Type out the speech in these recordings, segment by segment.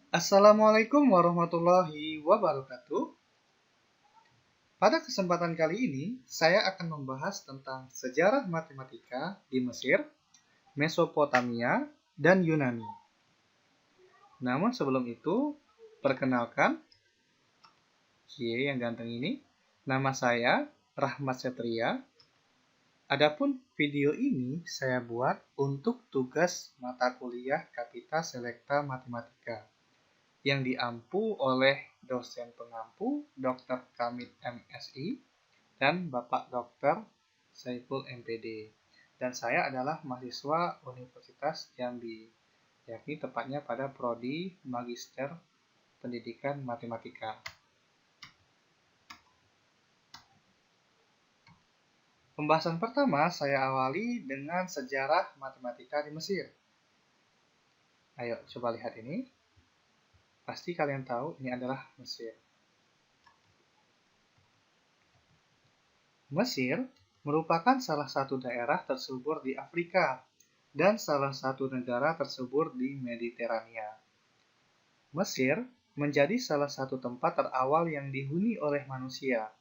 Assalamualaikum warahmatullahi wabarakatuh. Pada kesempatan kali ini, saya akan membahas tentang sejarah matematika di Mesir, Mesopotamia, dan Yunani. Namun sebelum itu, perkenalkan, yang ganteng ini, nama saya Rahmat Setria. Adapun video ini saya buat untuk tugas mata kuliah Kapita Selekta Matematika yang diampu oleh dosen pengampu Dr. Kamit MSI dan Bapak Dr. Saiful MPD. Dan saya adalah mahasiswa Universitas Jambi, yakni tepatnya pada prodi Magister Pendidikan Matematika. Pembahasan pertama saya awali dengan sejarah matematika di Mesir. Ayo coba lihat ini. Pasti kalian tahu ini adalah Mesir. Mesir merupakan salah satu daerah tersubur di Afrika dan salah satu negara tersubur di Mediterania. Mesir menjadi salah satu tempat terawal yang dihuni oleh manusia,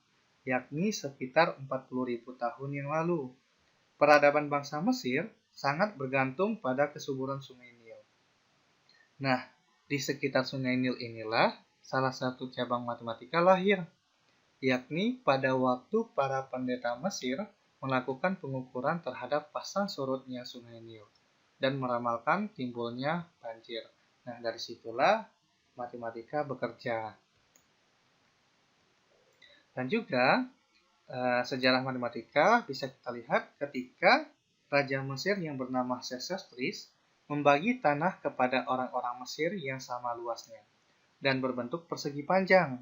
yakni sekitar 40.000 tahun yang lalu. Peradaban bangsa Mesir sangat bergantung pada kesuburan Sungai Nil. Nah, di sekitar Sungai Nil inilah salah satu cabang matematika lahir, yakni pada waktu para pendeta Mesir melakukan pengukuran terhadap pasang surutnya Sungai Nil dan meramalkan timbulnya banjir. Nah, dari situlah matematika bekerja. Dan juga sejarah matematika bisa kita lihat ketika Raja Mesir yang bernama Sesostris membagi tanah kepada orang-orang Mesir yang sama luasnya dan berbentuk persegi panjang.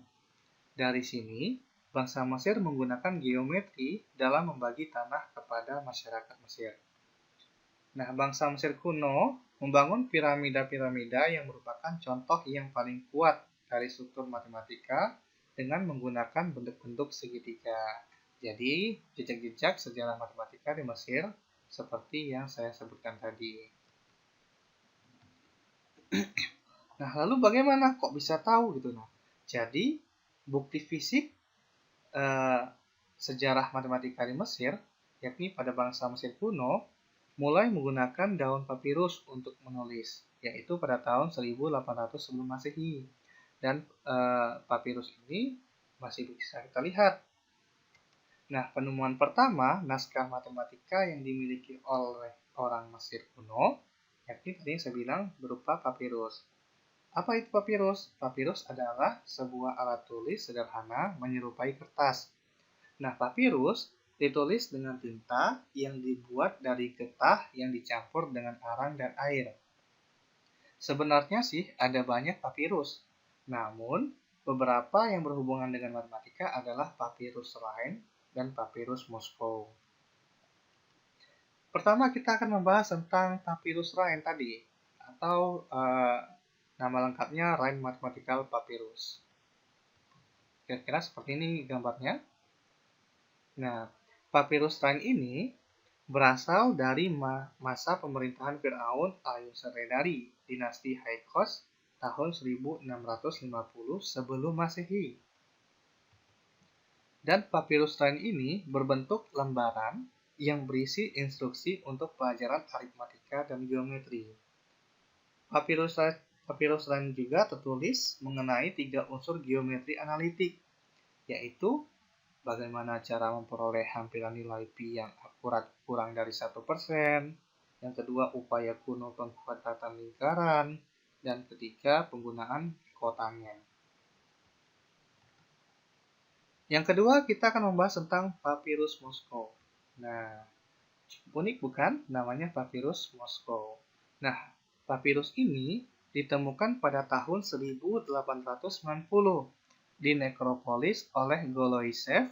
Dari sini, bangsa Mesir menggunakan geometri dalam membagi tanah kepada masyarakat Mesir. Nah, bangsa Mesir kuno membangun piramida-piramida yang merupakan contoh yang paling kuat dari struktur matematika dengan menggunakan bentuk-bentuk segitiga. Jadi, jejak-jejak sejarah matematika di Mesir seperti yang saya sebutkan tadi. Nah, lalu bagaimana kok bisa tahu gitu? Nah, jadi bukti fisik sejarah matematika di Mesir, yakni pada bangsa Mesir kuno, mulai menggunakan daun papirus untuk menulis, yaitu pada tahun 1800 sebelum Masehi. Dan papirus ini masih bisa kita lihat. Nah, penemuan pertama naskah matematika yang dimiliki oleh orang Mesir kuno, yakni tadi yang saya bilang berupa papirus. Apa itu papirus? Papirus adalah sebuah alat tulis sederhana menyerupai kertas. Nah, papirus ditulis dengan tinta yang dibuat dari getah yang dicampur dengan arang dan air. Sebenarnya sih ada banyak papirus, namun beberapa yang berhubungan dengan matematika adalah papirus Rhein dan papirus Moskow. Pertama kita akan membahas tentang papirus Rhein tadi, atau nama lengkapnya Rhein Mathematical Papyrus. Kira-kira seperti ini gambarnya. Nah, papirus Rhein ini berasal dari masa pemerintahan Fir'aun Al-Yusaredari, dinasti Hyksos tahun 1650 sebelum Masehi. Dan papirus Rhein ini berbentuk lembaran yang berisi instruksi untuk pelajaran aritmatika dan geometri. Papirus Rhein juga tertulis mengenai 3 unsur geometri analitik, yaitu bagaimana cara memperoleh hampiran nilai pi yang akurat kurang dari 1%, yang kedua upaya kuno pengkhuatatan lingkaran, dan ketiga penggunaan kotangen. Yang kedua kita akan membahas tentang papirus Moskow. Nah, unik bukan? Namanya papirus Moskow. Nah, papirus ini ditemukan pada tahun 1890 di nekropolis oleh Goloisev,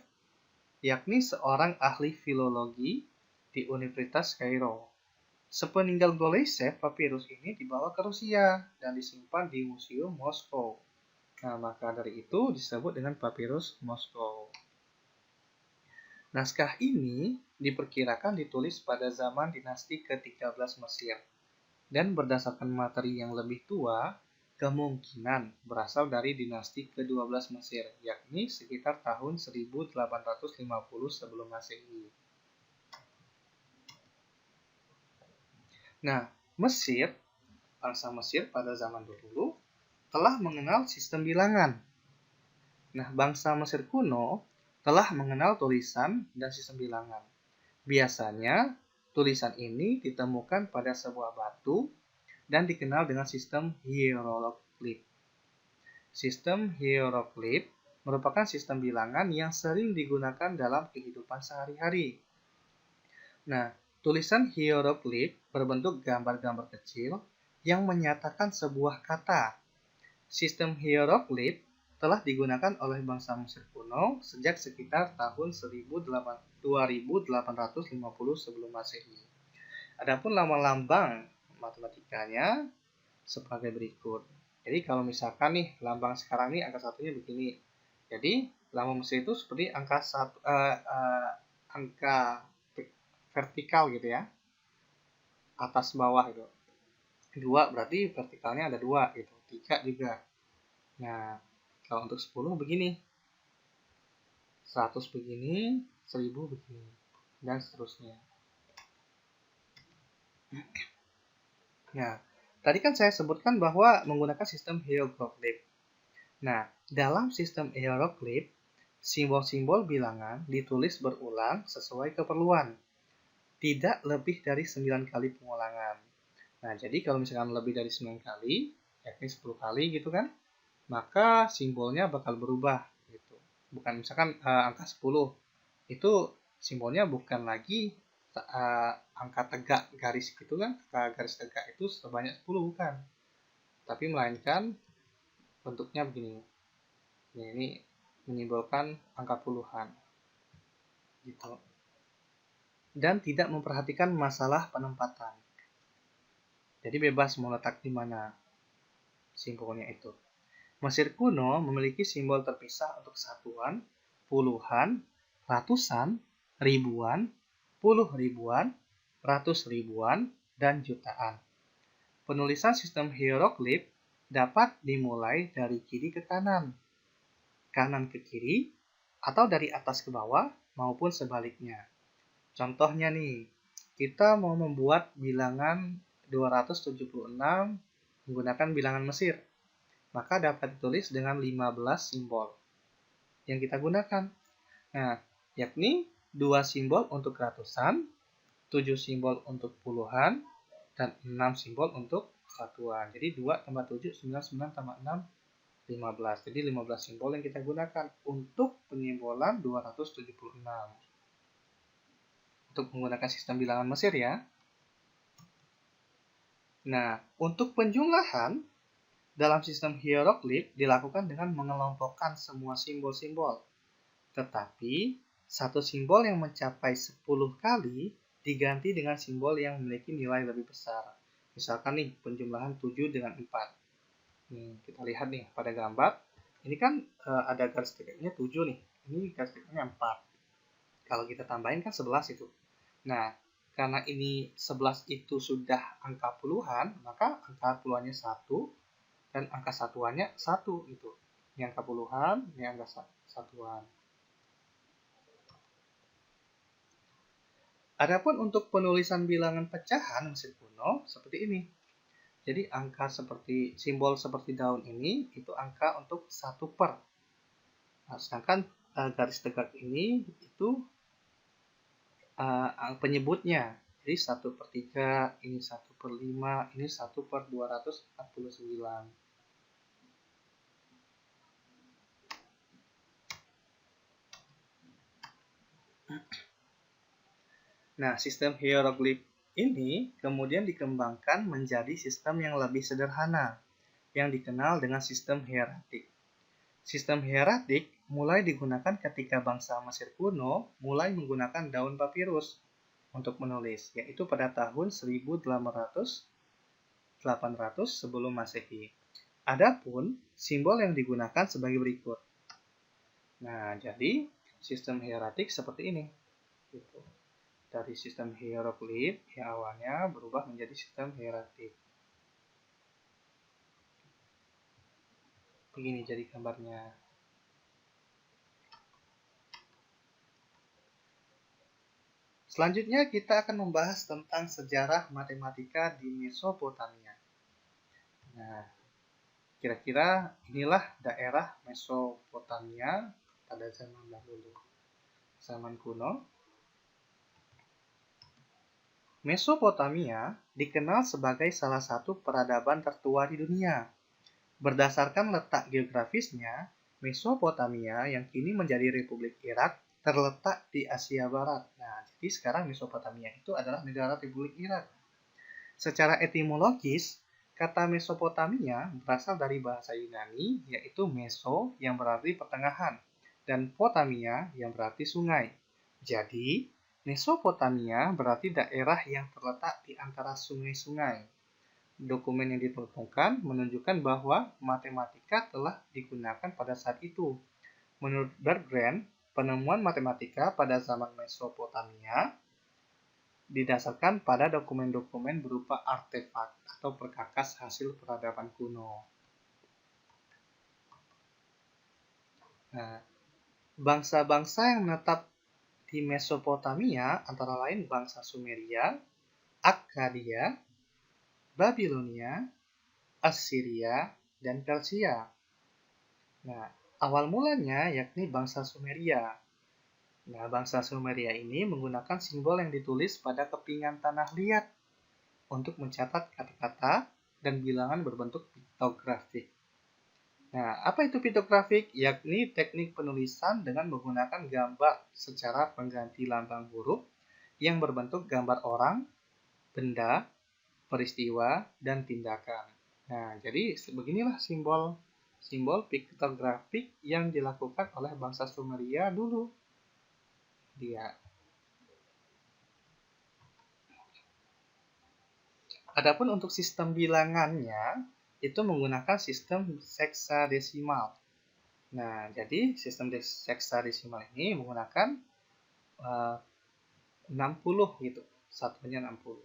yakni seorang ahli filologi di Universitas Kairo. Sepeninggal Goloisev, papirus ini dibawa ke Rusia dan disimpan di Museum Moskow. Nah, maka dari itu disebut dengan papirus Moskow. Naskah ini diperkirakan ditulis pada zaman dinasti ke-13 Mesir. Dan berdasarkan materi yang lebih tua, kemungkinan berasal dari dinasti ke-12 Mesir, yakni sekitar tahun 1850 sebelum Masehi. Nah, bangsa Mesir pada zaman dahulu telah mengenal sistem bilangan. Nah, bangsa Mesir kuno telah mengenal tulisan dan sistem bilangan. Biasanya, tulisan ini ditemukan pada sebuah batu dan dikenal dengan sistem hieroglif. Sistem hieroglif merupakan sistem bilangan yang sering digunakan dalam kehidupan sehari-hari. Nah, tulisan hieroglif berbentuk gambar-gambar kecil yang menyatakan sebuah kata. Sistem hieroglif telah digunakan oleh bangsa Mesir kuno sejak sekitar tahun 2850 sebelum Masehi. Adapun lambang-lambang matematikanya sebagai berikut. Jadi kalau misalkan nih lambang sekarang nih angka satunya begini. Jadi lambang Mesir itu seperti angka vertikal gitu ya, atas bawah itu. 2 berarti vertikalnya ada 2 gitu. 3 juga. Nah, kalau untuk 10 begini. 100 begini, 1000 begini, dan seterusnya. Nah, tadi kan saya sebutkan bahwa menggunakan sistem hieroglif. Nah, dalam sistem hieroglif, simbol-simbol bilangan ditulis berulang sesuai keperluan. Tidak lebih dari 9 kali pengulangan. Nah, jadi kalau misalkan lebih dari 9 kali, yakni 10 kali gitu kan, maka simbolnya bakal berubah gitu. Bukan misalkan angka 10, itu simbolnya bukan lagi angka tegak garis gitu kan, garis tegak itu sebanyak 10 bukan. Tapi melainkan bentuknya begini. Nah, ini menyimbolkan angka puluhan gitu. Dan tidak memperhatikan masalah penempatan. Jadi bebas mau letak di mana simbolnya itu. Mesir kuno memiliki simbol terpisah untuk satuan, puluhan, ratusan, ribuan, puluh ribuan, ratus ribuan, dan jutaan. Penulisan sistem hieroglif dapat dimulai dari kiri ke kanan, kanan ke kiri, atau dari atas ke bawah, maupun sebaliknya. Contohnya nih, kita mau membuat bilangan 276 menggunakan bilangan Mesir. Maka dapat ditulis dengan 15 simbol yang kita gunakan. Nah, yakni 2 simbol untuk ratusan, 7 simbol untuk puluhan, dan 6 simbol untuk satuan. Jadi 2 tambah 7, 9, 9 tambah 6, 15. Jadi 15 simbol yang kita gunakan untuk penyimbolan 276. Untuk menggunakan sistem bilangan Mesir ya. Nah, untuk penjumlahan, dalam sistem hieroglif dilakukan dengan mengelompokkan semua simbol-simbol. Tetapi, satu simbol yang mencapai 10 kali diganti dengan simbol yang memiliki nilai lebih besar. Misalkan nih, penjumlahan 7 dengan 4. Kita lihat nih pada gambar. Ini kan ada garis tegaknya 7 nih. Ini garis tegaknya 4. Kalau kita tambahin kan 11 itu. Nah, karena ini 11 itu sudah angka puluhan, maka angka puluhannya 1. Dan angka satuannya 1 gitu. Ini angka puluhan, ini angka satuan. Adapun untuk penulisan bilangan pecahan Mesir kuno seperti ini. Jadi angka seperti simbol seperti daun ini itu angka untuk 1 per. Nah, sedangkan garis tegak ini itu penyebutnya. Jadi 1 per 3, ini 1 per 5, ini 1 per 249. Nah, sistem hieroglif ini kemudian dikembangkan menjadi sistem yang lebih sederhana, yang dikenal dengan sistem hieratik. Sistem hieratik mulai digunakan ketika bangsa Mesir kuno mulai menggunakan daun papirus untuk menulis, yaitu pada tahun 1800 sebelum Masehi. Adapun simbol yang digunakan sebagai berikut. Nah, jadi sistem hieratik seperti ini. Gitu. Dari sistem hieroglif yang awalnya berubah menjadi sistem hieratik. Begini jadi gambarnya. Selanjutnya kita akan membahas tentang sejarah matematika di Mesopotamia. Nah, kira-kira inilah daerah Mesopotamia pada zaman dahulu, zaman kuno. Mesopotamia dikenal sebagai salah satu peradaban tertua di dunia. Berdasarkan letak geografisnya, Mesopotamia yang kini menjadi Republik Irak terletak di Asia Barat. Nah, jadi sekarang Mesopotamia itu adalah negara Republik Irak. Secara etimologis, kata Mesopotamia berasal dari bahasa Yunani, yaitu meso yang berarti pertengahan, dan potamia yang berarti sungai. Jadi, Mesopotamia berarti daerah yang terletak di antara sungai-sungai. Dokumen yang ditemukan menunjukkan bahwa matematika telah digunakan pada saat itu. Menurut Berggren, penemuan matematika pada zaman Mesopotamia didasarkan pada dokumen-dokumen berupa artefak atau perkakas hasil peradaban kuno. Nah, bangsa-bangsa yang menetap di Mesopotamia antara lain bangsa Sumeria, Akkadia, Babilonia, Assyria, dan Persia. Nah, awal mulanya yakni bangsa Sumeria. Nah, bangsa Sumeria ini menggunakan simbol yang ditulis pada kepingan tanah liat untuk mencatat kata-kata dan bilangan berbentuk piktografik. Nah, apa itu piktografik? Yakni teknik penulisan dengan menggunakan gambar secara pengganti lambang huruf yang berbentuk gambar orang, benda, peristiwa, dan tindakan. Nah, jadi beginilah simbol piktografik yang dilakukan oleh bangsa Sumeria dulu. Adapun untuk sistem bilangannya itu menggunakan sistem heksadesimal. Nah, jadi sistem heksadesimal ini menggunakan 60 gitu, satunya 60.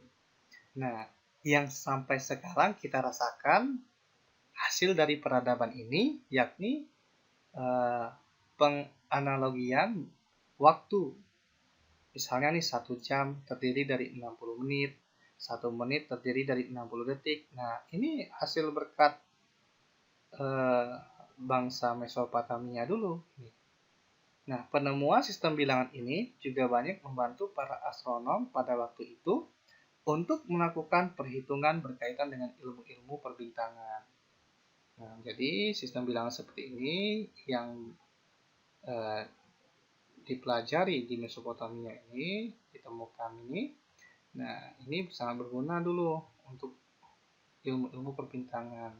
Nah, yang sampai sekarang kita rasakan hasil dari peradaban ini yakni penganalogian waktu. Misalnya nih 1 jam terdiri dari 60 menit, 1 menit terdiri dari 60 detik. Nah, ini hasil berkat bangsa Mesopotamia dulu. Nah, penemuan sistem bilangan ini juga banyak membantu para astronom pada waktu itu untuk melakukan perhitungan berkaitan dengan ilmu-ilmu perbintangan. Nah, jadi sistem bilangan seperti ini yang dipelajari di Mesopotamia ini, ditemukan ini. Nah, ini sangat berguna dulu untuk ilmu-ilmu perbintangan.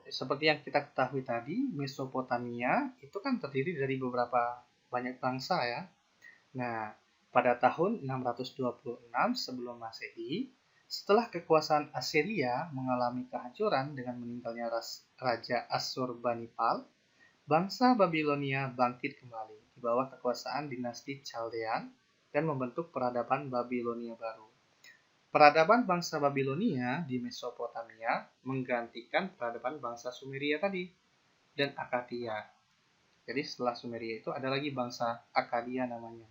Seperti yang kita ketahui tadi, Mesopotamia itu kan terdiri dari beberapa banyak bangsa ya. Nah, pada tahun 626 sebelum Masehi, setelah kekuasaan Assyria mengalami kehancuran dengan meninggalnya Raja Assurbanipal, bangsa Babilonia bangkit kembali di bawah kekuasaan dinasti Chaldean dan membentuk peradaban Babilonia baru. Peradaban bangsa Babilonia di Mesopotamia menggantikan peradaban bangsa Sumeria tadi dan Akkadia. Jadi setelah Sumeria itu ada lagi bangsa Akkadia namanya.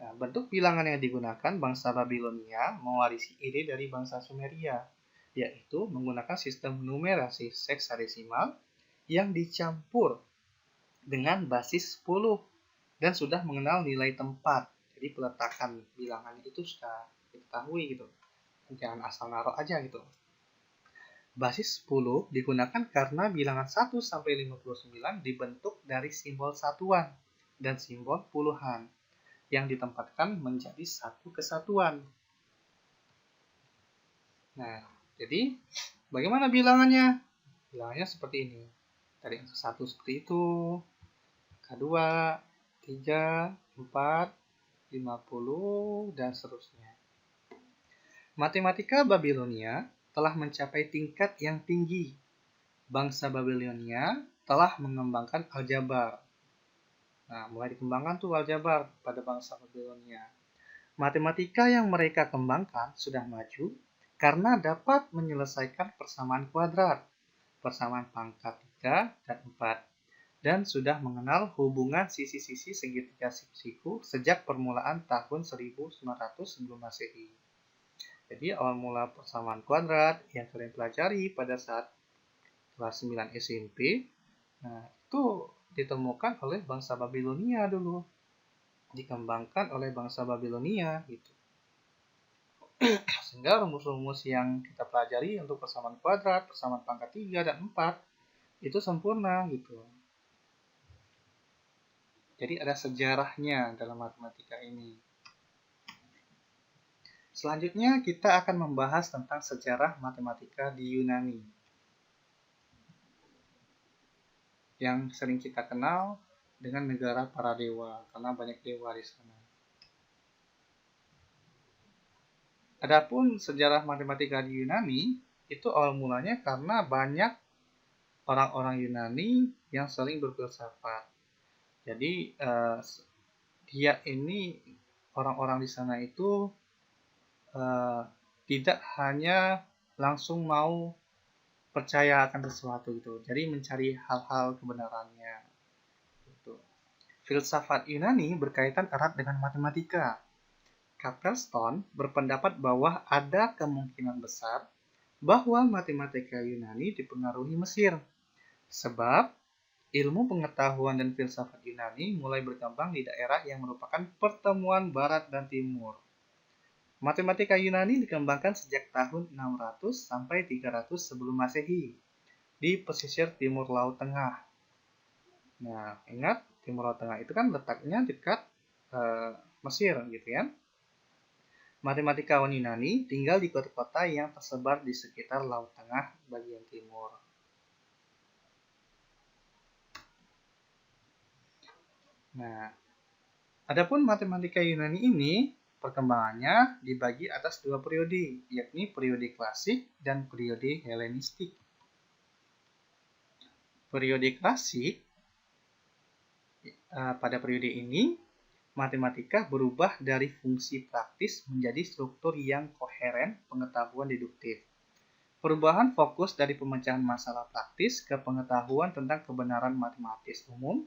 Nah, bentuk bilangan yang digunakan bangsa Babilonia mewarisi ide dari bangsa Sumeria, yaitu menggunakan sistem numerasi heksadesimal yang dicampur dengan basis 10 dan sudah mengenal nilai tempat. Jadi peletakan bilangannya itu sudah diketahui gitu. Jangan asal naruh aja gitu. Basis 10 digunakan karena bilangan 1 sampai 59 dibentuk dari simbol satuan dan simbol puluhan yang ditempatkan menjadi satu kesatuan. Nah, jadi bagaimana bilangannya? Bilangannya seperti ini. Dari angka 1 seperti itu, angka 2, 3, 4, 50, dan seterusnya. Matematika Babilonia telah mencapai tingkat yang tinggi. Bangsa Babilonia telah mengembangkan aljabar. Nah, mulai dikembangkan tuh aljabar pada bangsa Babilonia. Matematika yang mereka kembangkan sudah maju karena dapat menyelesaikan persamaan kuadrat, persamaan pangkat 3 dan 4, dan sudah mengenal hubungan sisi-sisi segitiga siku sejak permulaan tahun 1900 sebelum Masehi. Jadi awal mula persamaan kuadrat yang kalian pelajari pada saat kelas 9 SMP, nah itu ditemukan oleh bangsa Babilonia dulu, dikembangkan oleh bangsa Babilonia gitu. Sehingga rumus-rumus yang kita pelajari untuk persamaan kuadrat, persamaan pangkat 3 dan 4 itu sempurna gitu. Jadi ada sejarahnya dalam matematika ini. Selanjutnya kita akan membahas tentang sejarah matematika di Yunani. Yang sering kita kenal dengan negara para dewa, karena banyak dewa di sana. Adapun sejarah matematika di Yunani, itu awal mulanya karena banyak orang-orang Yunani yang sering berfilsafat. Jadi dia ini orang-orang di sana itu tidak hanya langsung mau percaya akan sesuatu gitu. Jadi mencari hal-hal kebenarannya. Gitu. Filsafat Yunani berkaitan erat dengan matematika. Capelstone berpendapat bahwa ada kemungkinan besar bahwa matematika Yunani dipengaruhi Mesir. Sebab ilmu pengetahuan dan filsafat Yunani mulai berkembang di daerah yang merupakan pertemuan Barat dan Timur. Matematika Yunani dikembangkan sejak tahun 600 sampai 300 sebelum Masehi di pesisir timur Laut Tengah. Nah, ingat Timur Laut Tengah itu kan letaknya dekat Mesir gitu ya. Matematikawan Yunani tinggal di kota-kota yang tersebar di sekitar Laut Tengah bagian timur. Nah, adapun matematika Yunani ini perkembangannya dibagi atas dua periode, yakni periode klasik dan periode Helenistik. Periode klasik, pada periode ini matematika berubah dari fungsi praktis menjadi struktur yang koheren pengetahuan deduktif. Perubahan fokus dari pemecahan masalah praktis ke pengetahuan tentang kebenaran matematis umum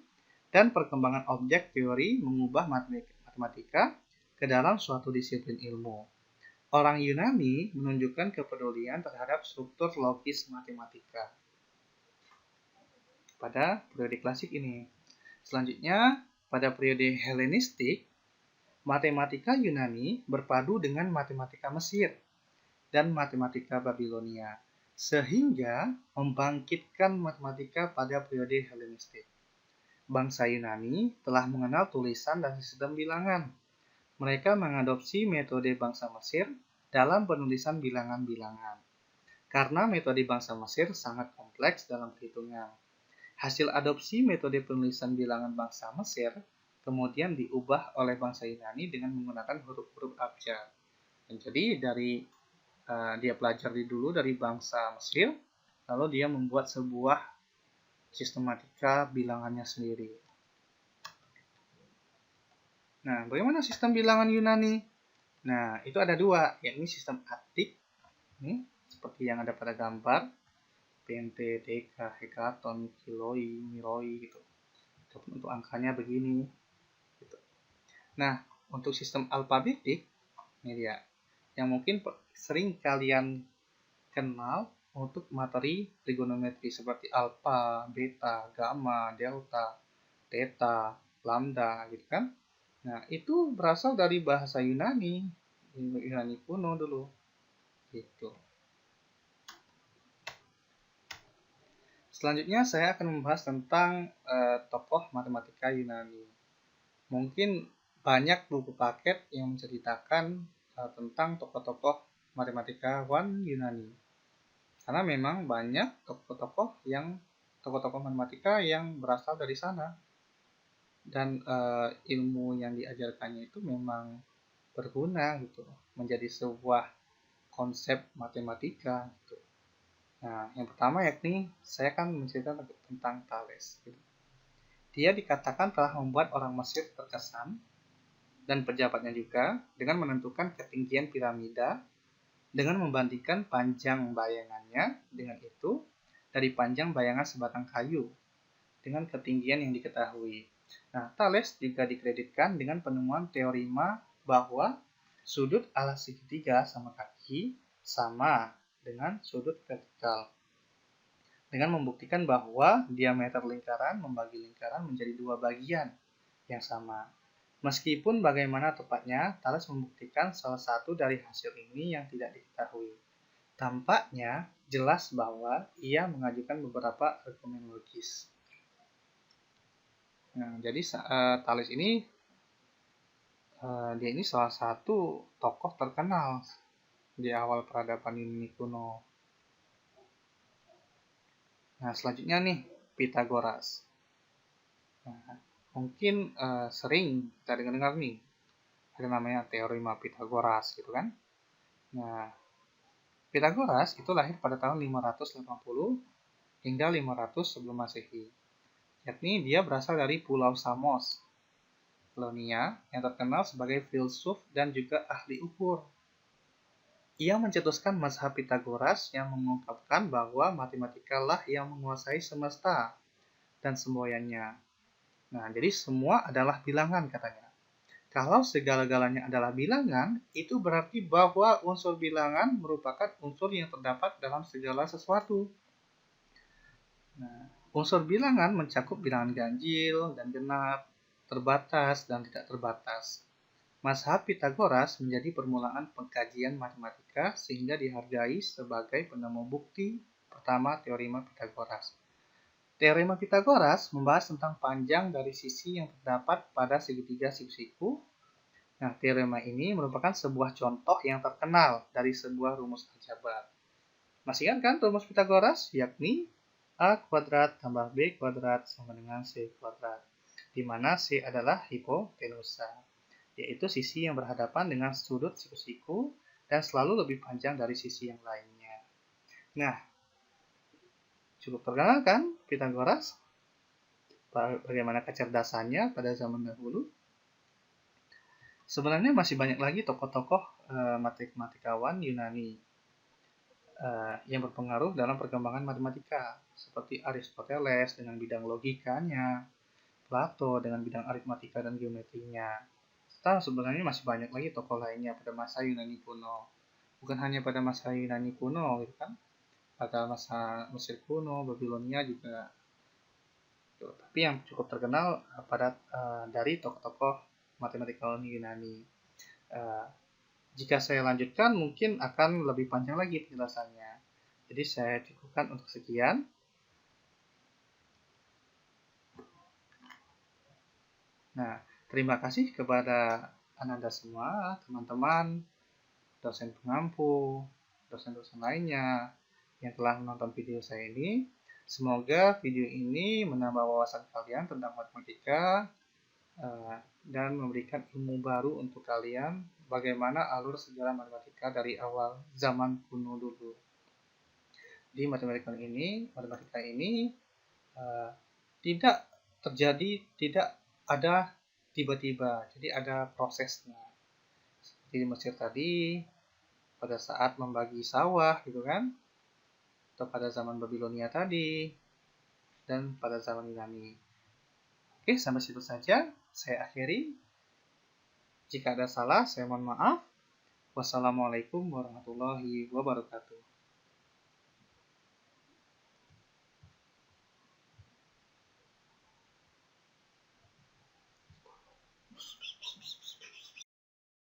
dan perkembangan objek teori mengubah matematika ke dalam suatu disiplin ilmu. Orang Yunani menunjukkan kepedulian terhadap struktur logis matematika pada periode klasik ini. Selanjutnya, pada periode Helenistik, matematika Yunani berpadu dengan matematika Mesir dan matematika Babilonia, sehingga membangkitkan matematika pada periode Helenistik. Bangsa Yunani telah mengenal tulisan dan sistem bilangan. Mereka mengadopsi metode bangsa Mesir dalam penulisan bilangan-bilangan. Karena metode bangsa Mesir sangat kompleks dalam perhitungan. Hasil adopsi metode penulisan bilangan bangsa Mesir kemudian diubah oleh bangsa Yunani dengan menggunakan huruf-huruf abjad. Dan jadi dia pelajari dulu dari bangsa Mesir, lalu dia membuat sebuah sistematika bilangannya sendiri. Nah, bagaimana sistem bilangan Yunani? Nah, itu ada dua, yakni sistem Attik, seperti yang ada pada gambar, pente, deka, hekaton, kiloi, miroi gitu. Untuk angkanya begini. Gitu. Nah, untuk sistem alfabetik, ini dia, yang mungkin sering kalian kenal untuk materi trigonometri seperti alfa, beta, gamma, delta, theta, lambda, gitu kan. Nah, itu berasal dari bahasa Yunani kuno dulu. Gitu. Selanjutnya saya akan membahas tentang tokoh matematika Yunani. Mungkin banyak buku paket yang menceritakan tentang tokoh-tokoh matematikawan Yunani. Karena memang banyak tokoh-tokoh matematika yang berasal dari sana. Dan ilmu yang diajarkannya itu memang berguna gitu, menjadi sebuah konsep matematika gitu. Nah, yang pertama yakni saya akan menceritakan tentang Thales. Dia dikatakan telah membuat orang Mesir terkesan dan pejabatnya juga dengan menentukan ketinggian piramida dengan membandingkan panjang bayangannya dengan itu dari panjang bayangan sebatang kayu dengan ketinggian yang diketahui. Nah, Thales juga dikreditkan dengan penemuan teorema bahwa sudut alas segitiga sama kaki sama dengan sudut vertikal. Dengan membuktikan bahwa diameter lingkaran membagi lingkaran menjadi dua bagian yang sama. Meskipun bagaimana tepatnya, Thales membuktikan salah satu dari hasil ini yang tidak diketahui. Tampaknya jelas bahwa ia mengajukan beberapa argumen logis. Nah, jadi Thales ini dia ini salah satu tokoh terkenal di awal peradaban Yunani kuno. Nah, selanjutnya nih, Pythagoras. Nah, mungkin sering kita dengar nih, ada namanya teorema Pythagoras gitu kan. Nah, Pythagoras itu lahir pada tahun 580 hingga 500 sebelum Masehi. Yakni dia berasal dari Pulau Samos, Laonia, yang terkenal sebagai filsuf dan juga ahli ukur. Ia mencetuskan mazhab Pythagoras yang mengungkapkan bahwa matematika lah yang menguasai semesta dan semboyannya. Nah, jadi semua adalah bilangan katanya. Kalau segala-galanya adalah bilangan, itu berarti bahwa unsur bilangan merupakan unsur yang terdapat dalam segala sesuatu. Nah, unsur bilangan mencakup bilangan ganjil dan genap, terbatas dan tidak terbatas. Mazhab Pythagoras menjadi permulaan pengkajian matematika sehingga dihargai sebagai penemu bukti pertama teorema Pythagoras. Teorema Pythagoras membahas tentang panjang dari sisi yang terdapat pada segitiga siku-siku. Nah, teorema ini merupakan sebuah contoh yang terkenal dari sebuah rumus aljabar. Masih ingat kan rumus Pythagoras? Yakni A kuadrat tambah B kuadrat sama dengan C kuadrat, di mana C adalah hipotenusa, yaitu sisi yang berhadapan dengan sudut siku-siku dan selalu lebih panjang dari sisi yang lainnya. Nah, cukup terkenal kan Pythagoras? Bagaimana kecerdasannya pada zaman dahulu? Sebenarnya masih banyak lagi tokoh-tokoh matematikawan Yunani yang berpengaruh dalam perkembangan matematika, seperti Aristoteles dengan bidang logikanya, Plato dengan bidang aritmatika dan geometrinya. Serta sebenarnya masih banyak lagi tokoh lainnya pada masa Yunani kuno. Bukan hanya pada masa Yunani kuno, gitu kan? Pada masa Mesir kuno, Babilonia juga. Tapi yang cukup terkenal dari tokoh-tokoh matematikawan Yunani. Jika saya lanjutkan mungkin akan lebih panjang lagi penjelasannya. Jadi saya cukupkan untuk sekian. Nah, terima kasih kepada Anda semua, teman-teman, dosen pengampu, dosen-dosen lainnya yang telah menonton video saya ini. Semoga video ini menambah wawasan kalian tentang matematika dan memberikan ilmu baru untuk kalian bagaimana alur sejarah matematika dari awal zaman kuno dulu. Di matematika ini tidak terjadi, tidak ada tiba-tiba, jadi ada prosesnya. Seperti di Mesir tadi, pada saat membagi sawah, gitu kan, atau pada zaman Babilonia tadi, dan pada zaman Yunani. Oke, sampai situ saja. Saya akhiri. Jika ada salah, saya mohon maaf. Wassalamualaikum warahmatullahi wabarakatuh.